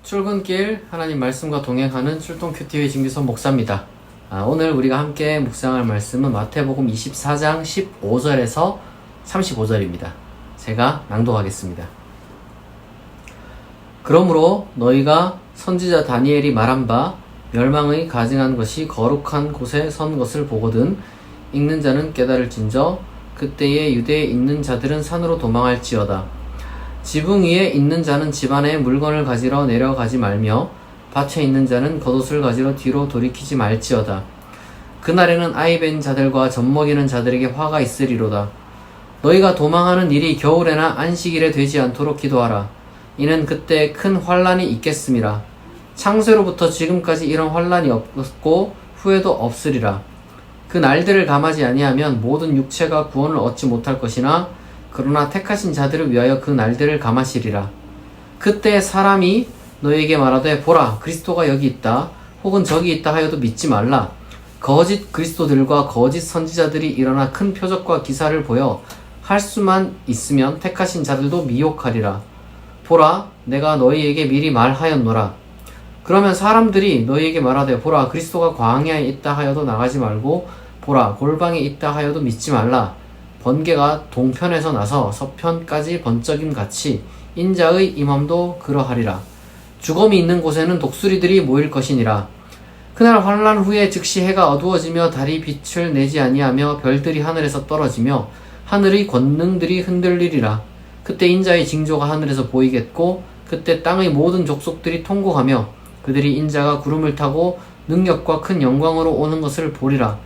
출근길 하나님 말씀과 동행하는 출동 큐티의 진규선 목사입니다. 오늘 우리가 함께 묵상할 말씀은 마태복음 24장 15절에서 35절입니다. 제가 낭독하겠습니다. 그러므로 너희가 선지자 다니엘이 말한 바 멸망의 가증한 것이 거룩한 곳에 선 것을 보거든 읽는 자는 깨달을진저 그때에 유대에 있는 자들은 산으로 도망할지어다. 지붕 위에 있는 자는 집 안에 물건을 가지러 내려가지 말며 밭에 있는 자는 겉옷을 가지러 뒤로 돌이키지 말지어다. 그날에는 아이 벤 자들과 젖먹이는 자들에게 화가 있으리로다. 너희가 도망하는 일이 겨울에나 안식일에 되지 않도록 기도하라. 이는 그때 큰 환란이 있겠음이라. 창세로부터 지금까지 이런 환란이 없고 후에도 없으리라. 그 날들을 감하지 아니하면 모든 육체가 구원을 얻지 못할 것이나 그러나 택하신 자들을 위하여 그 날들을 감하시리라. 그때 사람이 너희에게 말하되 보라 그리스도가 여기 있다 혹은 저기 있다 하여도 믿지 말라. 거짓 그리스도들과 거짓 선지자들이 일어나 큰 표적과 기사를 보여 할 수만 있으면 택하신 자들도 미혹하리라. 보라 내가 너희에게 미리 말하였노라. 그러면 사람들이 너희에게 말하되 보라 그리스도가 광야에 있다 하여도 나가지 말고 보라 골방에 있다 하여도 믿지 말라. 번개가 동편에서 나서 서편까지 번쩍임 같이 인자의 임함도 그러하리라. 주검이 있는 곳에는 독수리들이 모일 것이니라. 그날 환란 후에 즉시 해가 어두워지며 달이 빛을 내지 아니하며 별들이 하늘에서 떨어지며 하늘의 권능들이 흔들리리라. 그때 인자의 징조가 하늘에서 보이겠고 그때 땅의 모든 족속들이 통곡하며 그들이 인자가 구름을 타고 능력과 큰 영광으로 오는 것을 보리라.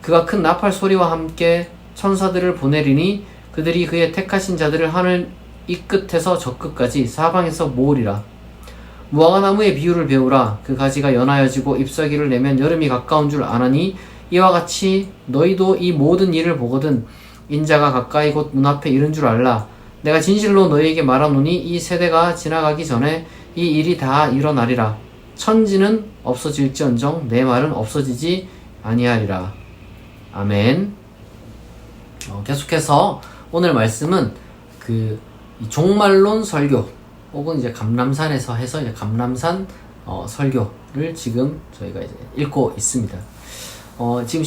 그가 큰 나팔 소리와 함께 천사들을 보내리니 그들이 그의 택하신 자들을 하늘 이 끝에서 저 끝까지 사방에서 모으리라. 무화과나무의 비유를 배우라. 그 가지가 연하여지고 잎사귀를 내면 여름이 가까운 줄 아나니 이와 같이 너희도 이 모든 일을 보거든 인자가 가까이 곧 문 앞에 이른 줄 알라. 내가 진실로 너희에게 말하노니 이 세대가 지나가기 전에 이 일이 다 일어나리라. 천지는 없어질지언정 내 말은 없어지지 아니하리라. 아멘. 계속해서 오늘 말씀은 이 종말론 설교 혹은 이제 감람산에서 해서 이제 감람산 설교를 지금 저희가 이제 읽고 있습니다. 지금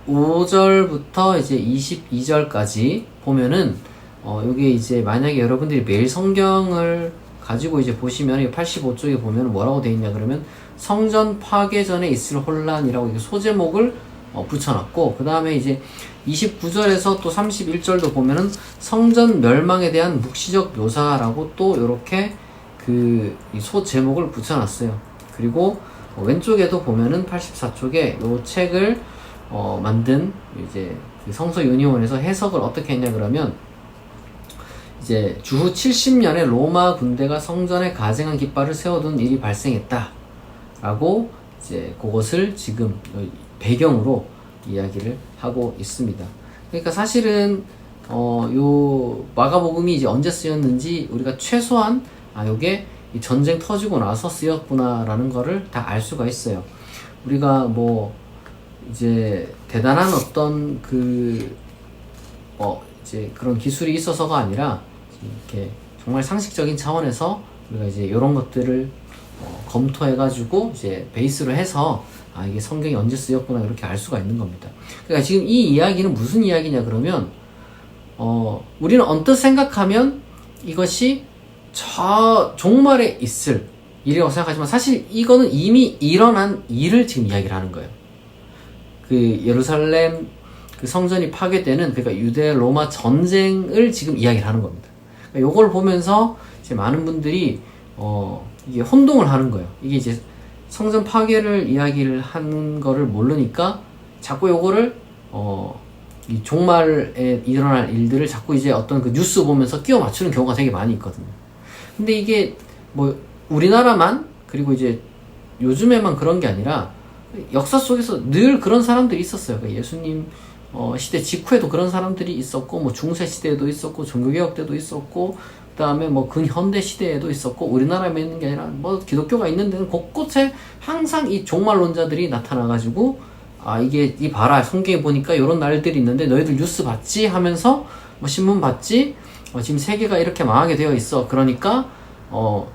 15절부터 이제 22절까지 보면은 요게 이제 만약에 여러분들이 매일 성경을 가지고 이제 보시면 85쪽에 보면 뭐라고 되어 있냐 그러면 성전 파괴 전에 있을 혼란이라고 이렇게 소제목을 붙여놨고 그 다음에 이제 29절에서 또 31절도 보면은 성전 멸망에 대한 묵시적 묘사라고 또 이렇게 소 제목을 붙여놨어요. 그리고 왼쪽에도 보면은 84쪽에 요 책을 만든 이제 성서 유니온에서 해석을 어떻게 했냐 그러면 이제 주후 70년에 로마 군대가 성전에 가증한 깃발을 세워둔 일이 발생했다 라고 이제 그것을 지금 배경으로 이야기를 하고 있습니다. 그러니까 사실은 요 마가복음이 이제 언제 쓰였는지 우리가 최소한 요게 이 전쟁 터지고 나서 쓰였구나라는 거를 다 알 수가 있어요. 우리가 뭐 이제 대단한 어떤 이제 그런 기술이 있어서가 아니라 이렇게 정말 상식적인 차원에서 우리가 이제 이런 것들을 검토해가지고 이제 베이스로 해서 이게 성경이 언제 쓰였구나 이렇게 알 수가 있는 겁니다. 그러니까 지금 이 이야기는 무슨 이야기냐 그러면 우리는 언뜻 생각하면 이것이 저 종말에 있을 일이라고 생각하지만 사실 이거는 이미 일어난 일을 지금 이야기를 하는 거예요. 예루살렘 성전이 파괴되는 그러니까 유대 로마 전쟁을 지금 이야기를 하는 겁니다. 그러니까 이걸 보면서 이제 많은 분들이 이게 혼동을 하는 거예요. 이게 이제 성전 파괴를 이야기를 하는 거를 모르니까 자꾸 요거를 이 종말에 일어날 일들을 자꾸 이제 어떤 뉴스 보면서 끼워 맞추는 경우가 되게 많이 있거든요. 근데 이게 뭐 우리나라만 그리고 이제 요즘에만 그런 게 아니라 역사 속에서 늘 그런 사람들이 있었어요. 그러니까 예수님 시대 직후에도 그런 사람들이 있었고 뭐 중세 시대에도 있었고 종교개혁 때도 있었고 그 다음에 뭐 근현대 시대에도 있었고 우리나라에 있는 게 아니라 뭐 기독교가 있는 데는 곳곳에 항상 이 종말론자들이 나타나가지고 이게 봐라 성경에 보니까 이런 날들이 있는데 너희들 뉴스 봤지? 하면서 뭐 신문 봤지? 지금 세계가 이렇게 망하게 되어 있어. 그러니까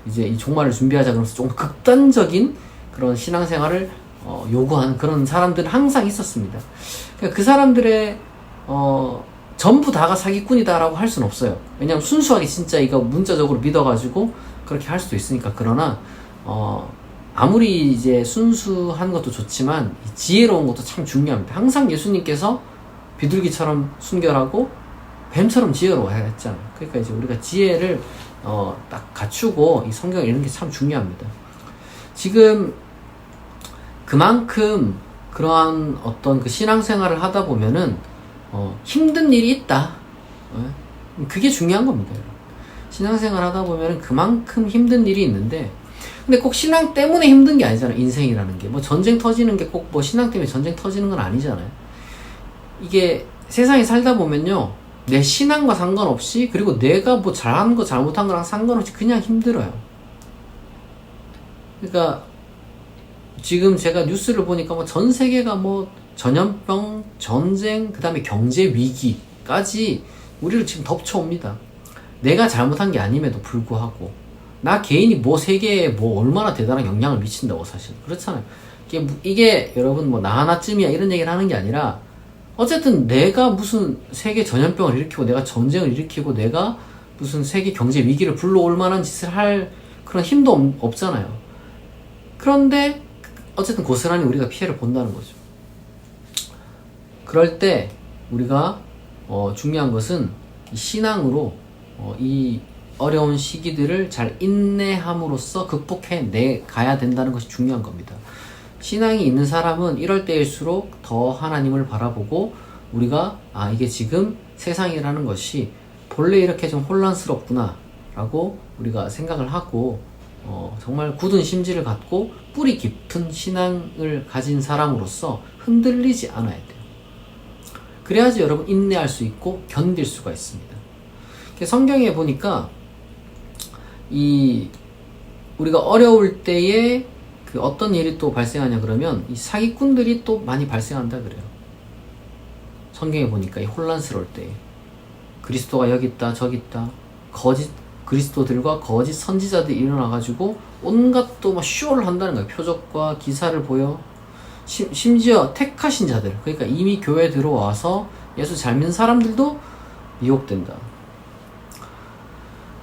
이제 이 종말을 준비하자 그러면서 좀 극단적인 그런 신앙생활을 요구하는 그런 사람들은 항상 있었습니다. 그러니까 그 사람들의 전부 다가 사기꾼이다라고 할 수는 없어요. 왜냐면 순수하게 진짜 이거 문자적으로 믿어가지고 그렇게 할 수도 있으니까. 그러나 아무리 이제 순수한 것도 좋지만 지혜로운 것도 참 중요합니다. 항상 예수님께서 비둘기처럼 순결하고 뱀처럼 지혜로워야 했잖아요. 그러니까 이제 우리가 지혜를 딱 갖추고 이 성경을 읽는 게 참 중요합니다. 지금 그만큼 그러한 어떤 그 신앙생활을 하다 보면은 힘든 일이 있다. 그게 중요한 겁니다. 신앙생활 하다 보면은 그만큼 힘든 일이 있는데, 근데 꼭 신앙 때문에 힘든 게 아니잖아요. 인생이라는 게 뭐 전쟁 터지는 게 꼭 뭐 신앙 때문에 전쟁 터지는 건 아니잖아요. 이게 세상에 살다 보면요, 내 신앙과 상관없이, 그리고 내가 뭐 잘한 거 잘못한 거랑 상관없이 그냥 힘들어요. 그러니까 지금 제가 뉴스를 보니까 뭐 전 세계가 뭐 전염병, 전쟁, 그 다음에 경제 위기까지 우리를 지금 덮쳐옵니다. 내가 잘못한 게 아님에도 불구하고 나 개인이 뭐 세계에 뭐 얼마나 대단한 영향을 미친다고. 사실 그렇잖아요. 이게 여러분 뭐 나 하나쯤이야 이런 얘기를 하는 게 아니라, 어쨌든 내가 무슨 세계 전염병을 일으키고 내가 전쟁을 일으키고 내가 무슨 세계 경제 위기를 불러올 만한 짓을 할 그런 힘도 없잖아요. 그런데 어쨌든 고스란히 우리가 피해를 본다는 거죠. 그럴 때 우리가 중요한 것은 신앙으로 이 어려운 시기들을 잘 인내함으로써 극복해 가야 된다는 것이 중요한 겁니다. 신앙이 있는 사람은 이럴 때일수록 더 하나님을 바라보고, 우리가 이게 지금 세상이라는 것이 본래 이렇게 좀 혼란스럽구나 라고 우리가 생각을 하고 정말 굳은 심지를 갖고 뿌리 깊은 신앙을 가진 사람으로서 흔들리지 않아야 돼요. 그래야지 여러분 인내할 수 있고 견딜 수가 있습니다. 성경에 보니까 우리가 어려울 때에 그 어떤 일이 또 발생하냐 그러면 이 사기꾼들이 또 많이 발생한다 그래요. 성경에 보니까 이 혼란스러울 때 그리스도가 여기 있다 저기 있다, 거짓 그리스도들과 거짓 선지자들이 일어나가지고 온갖 또 막 쇼를 한다는 거예요. 표적과 기사를 보여. 심지어 택하신 자들, 그러니까 이미 교회에 들어와서 예수 잘 믿는 사람들도 미혹된다.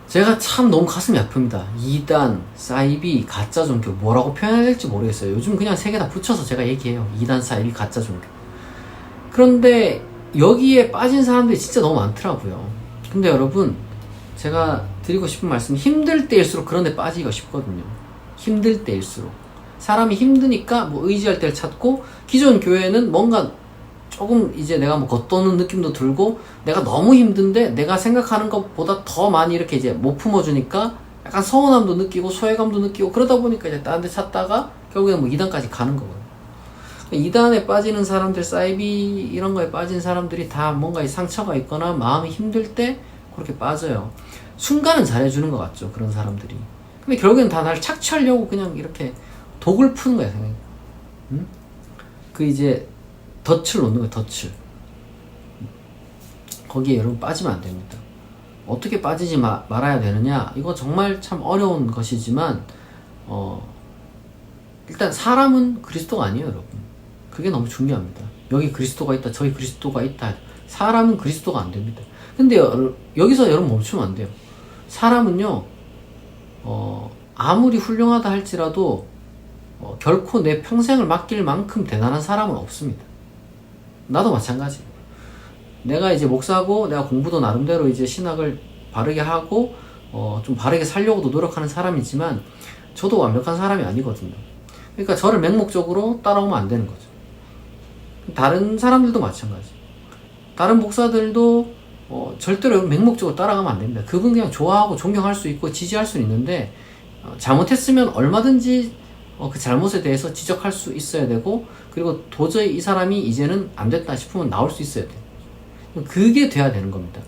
제가 참 너무 가슴이 아픕니다. 이단, 사이비, 가짜 종교, 뭐라고 표현해야 될지 모르겠어요. 요즘 그냥 세 개 다 붙여서 제가 얘기해요. 이단, 사이비, 가짜 종교. 그런데 여기에 빠진 사람들이 진짜 너무 많더라고요. 근데 여러분, 제가 드리고 싶은 말씀은 힘들 때일수록 그런 데 빠지기가 쉽거든요. 힘들 때일수록. 사람이 힘드니까 뭐 의지할 때를 찾고, 기존 교회는 뭔가 조금 이제 내가 뭐 겉도는 느낌도 들고, 내가 너무 힘든데 내가 생각하는 것보다 더 많이 이렇게 이제 못 품어주니까 약간 서운함도 느끼고 소외감도 느끼고, 그러다 보니까 이제 다른 데 찾다가 결국엔 뭐 2단까지 가는 거거든요. 2단에 빠지는 사람들, 사이비 이런 거에 빠진 사람들이 다 뭔가 상처가 있거나 마음이 힘들 때 그렇게 빠져요. 순간은 잘해주는 것 같죠, 그런 사람들이. 근데 결국엔 다 날 착취하려고 그냥 이렇게 독을 푸는 거야, 생각이. 응? 그 이제 덫을 놓는 거예요, 덫을. 거기에 여러분 빠지면 안 됩니다. 어떻게 빠지지 말아야 되느냐? 이거 정말 참 어려운 것이지만, 일단 사람은 그리스도가 아니에요, 여러분. 그게 너무 중요합니다. 여기 그리스도가 있다, 저기 그리스도가 있다. 사람은 그리스도가 안 됩니다. 근데 여기서 여러분 멈추면 안 돼요. 사람은요, 아무리 훌륭하다 할지라도 결코 내 평생을 맡길 만큼 대단한 사람은 없습니다. 나도 마찬가지. 내가 이제 목사고 내가 공부도 나름대로 이제 신학을 바르게 하고 좀 바르게 살려고도 노력하는 사람이지만 저도 완벽한 사람이 아니거든요. 그러니까 저를 맹목적으로 따라오면 안 되는 거죠. 다른 사람들도 마찬가지. 다른 목사들도 절대로 맹목적으로 따라가면 안 됩니다. 그분 그냥 좋아하고 존경할 수 있고 지지할 수 있는데, 잘못했으면 얼마든지 그 잘못에 대해서 지적할 수 있어야 되고, 그리고 도저히 이 사람이 이제는 안 됐다 싶으면 나올 수 있어야 돼요. 그게 돼야 되는 겁니다.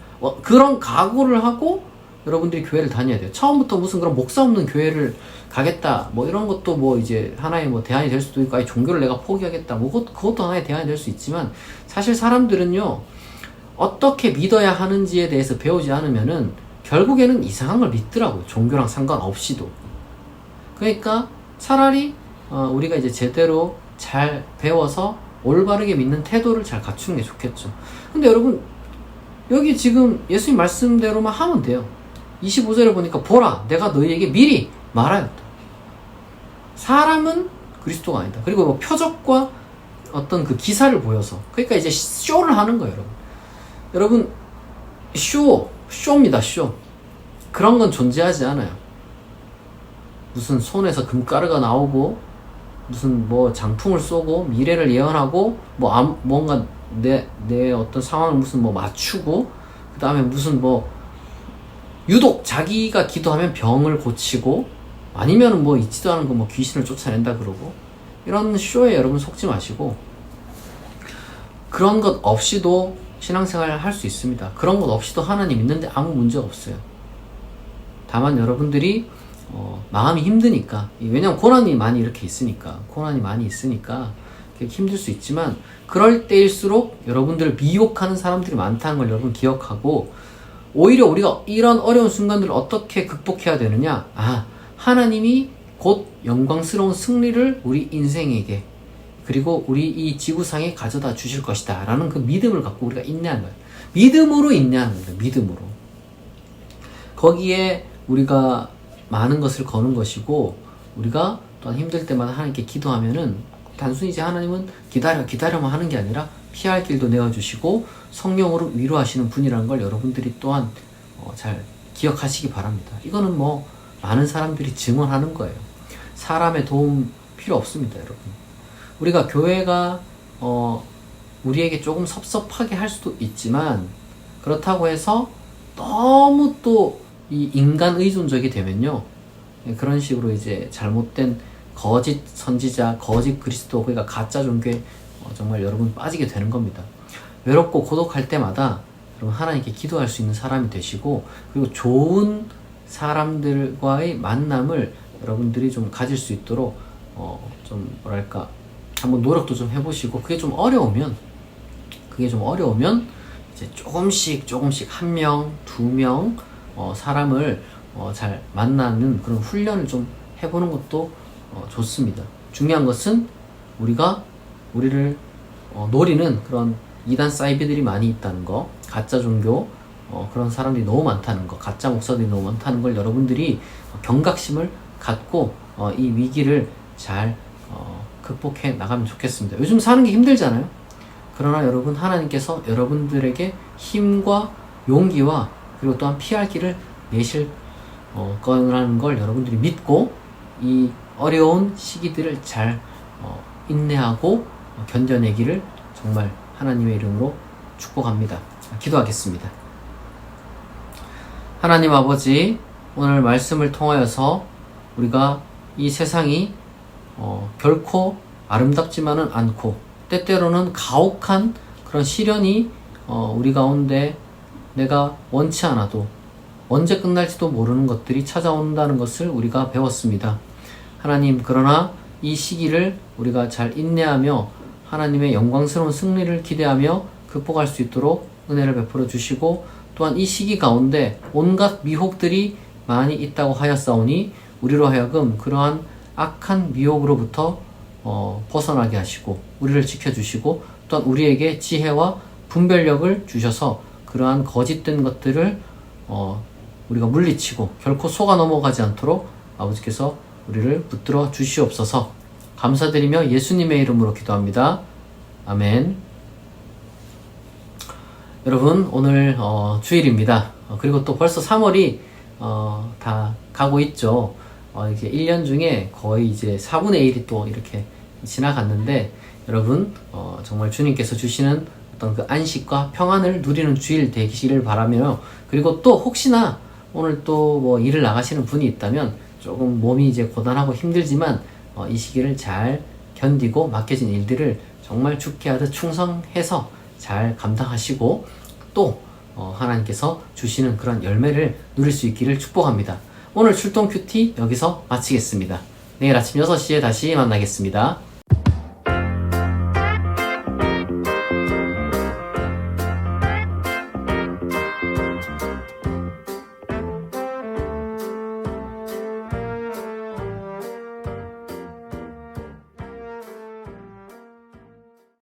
그런 각오를 하고 여러분들이 교회를 다녀야 돼요. 처음부터 무슨 그런 목사 없는 교회를 가겠다, 뭐 이런 것도 뭐 이제 하나의 뭐 대안이 될 수도 있고, 아니 종교를 내가 포기하겠다, 뭐 그것도 하나의 대안이 될 수 있지만, 사실 사람들은요, 어떻게 믿어야 하는지에 대해서 배우지 않으면은 결국에는 이상한 걸 믿더라고요. 종교랑 상관없이도. 그러니까 차라리 우리가 이제 제대로 잘 배워서 올바르게 믿는 태도를 잘 갖추는 게 좋겠죠. 근데 여러분, 여기 지금 예수님 말씀대로만 하면 돼요. 25절에 보니까 보라, 내가 너희에게 미리 말하였다. 사람은 그리스도가 아니다. 그리고 뭐 표적과 어떤 그 기사를 보여서, 그러니까 이제 쇼를 하는 거예요, 여러분. 쇼입니다, 쇼. 그런 건 존재하지 않아요. 무슨 손에서 금가루가 나오고, 무슨 뭐 장풍을 쏘고, 미래를 예언하고, 뭔가 내 어떤 상황을 무슨 뭐 맞추고, 그 다음에 무슨 뭐, 유독 자기가 기도하면 병을 고치고, 아니면은 뭐 있지도 않은 거 뭐 귀신을 쫓아낸다 그러고, 이런 쇼에 여러분 속지 마시고, 그런 것 없이도 신앙생활을 할 수 있습니다. 그런 것 없이도 하나님 믿는데 아무 문제 없어요. 다만 여러분들이 마음이 힘드니까, 왜냐면 고난이 많이 이렇게 있으니까, 힘들 수 있지만, 그럴 때일수록 여러분들을 미혹하는 사람들이 많다는 걸 여러분 기억하고, 오히려 우리가 이런 어려운 순간들을 어떻게 극복해야 되느냐? 하나님이 곧 영광스러운 승리를 우리 인생에게, 그리고 우리 이 지구상에 가져다 주실 것이다 라는 그 믿음을 갖고 우리가 인내하는 거예요. 믿음으로 인내하는 거예요. 믿음으로. 거기에 우리가 많은 것을 거는 것이고, 우리가 또한 힘들 때마다 하나님께 기도하면은 단순히 이제 하나님은 기다려만 하는 게 아니라 피할 길도 내어주시고 성령으로 위로하시는 분이라는 걸 여러분들이 또한 잘 기억하시기 바랍니다. 이거는 뭐 많은 사람들이 증언하는 거예요. 사람의 도움 필요 없습니다, 여러분. 우리가 교회가 우리에게 조금 섭섭하게 할 수도 있지만, 그렇다고 해서 너무 또 이 인간 의존적이 되면요, 그런 식으로 이제 잘못된 거짓 선지자, 거짓 그리스도, 그러니까 가짜 종교에 정말 여러분 빠지게 되는 겁니다. 외롭고 고독할 때마다 여러분 하나님께 기도할 수 있는 사람이 되시고, 그리고 좋은 사람들과의 만남을 여러분들이 좀 가질 수 있도록 좀 뭐랄까 한번 노력도 좀 해보시고, 그게 좀 어려우면 이제 조금씩 한 명, 두 명 사람을 잘 만나는 그런 훈련을 좀 해보는 것도 좋습니다. 중요한 것은 우리를 노리는 그런 이단 사이비들이 많이 있다는 거, 가짜 종교 그런 사람들이 너무 많다는 거, 가짜 목사들이 너무 많다는 걸 여러분들이 경각심을 갖고 이 위기를 잘 극복해 나가면 좋겠습니다. 요즘 사는 게 힘들잖아요. 그러나 여러분, 하나님께서 여러분들에게 힘과 용기와 그리고 또한 피할 길을 내실 거라는 걸 여러분들이 믿고, 이 어려운 시기들을 잘 인내하고 견뎌내기를 정말 하나님의 이름으로 축복합니다. 기도하겠습니다. 하나님 아버지, 오늘 말씀을 통하여서 우리가 이 세상이 결코 아름답지만은 않고, 때때로는 가혹한 그런 시련이 우리 가운데 내가 원치 않아도 언제 끝날지도 모르는 것들이 찾아온다는 것을 우리가 배웠습니다. 하나님, 그러나 이 시기를 우리가 잘 인내하며 하나님의 영광스러운 승리를 기대하며 극복할 수 있도록 은혜를 베풀어 주시고, 또한 이 시기 가운데 온갖 미혹들이 많이 있다고 하였사오니 우리로 하여금 그러한 악한 미혹으로부터 벗어나게 하시고 우리를 지켜주시고, 또한 우리에게 지혜와 분별력을 주셔서 그러한 거짓된 것들을 우리가 물리치고 결코 속아 넘어가지 않도록 아버지께서 우리를 붙들어 주시옵소서. 감사드리며 예수님의 이름으로 기도합니다. 아멘. 여러분, 오늘 주일입니다. 그리고 또 벌써 3월이 다 가고 있죠. 이제 1년 중에 거의 이제 4분의 1이 또 이렇게 지나갔는데, 여러분 정말 주님께서 주시는 어떤 그 안식과 평안을 누리는 주일 되시기를 바라며, 그리고 또 혹시나 오늘 또 뭐 일을 나가시는 분이 있다면 조금 몸이 이제 고단하고 힘들지만 이 시기를 잘 견디고 맡겨진 일들을 정말 죽게 하듯 충성해서 잘 감당하시고, 또 하나님께서 주시는 그런 열매를 누릴 수 있기를 축복합니다. 오늘 출동 큐티 여기서 마치겠습니다. 내일 아침 6시에 다시 만나겠습니다.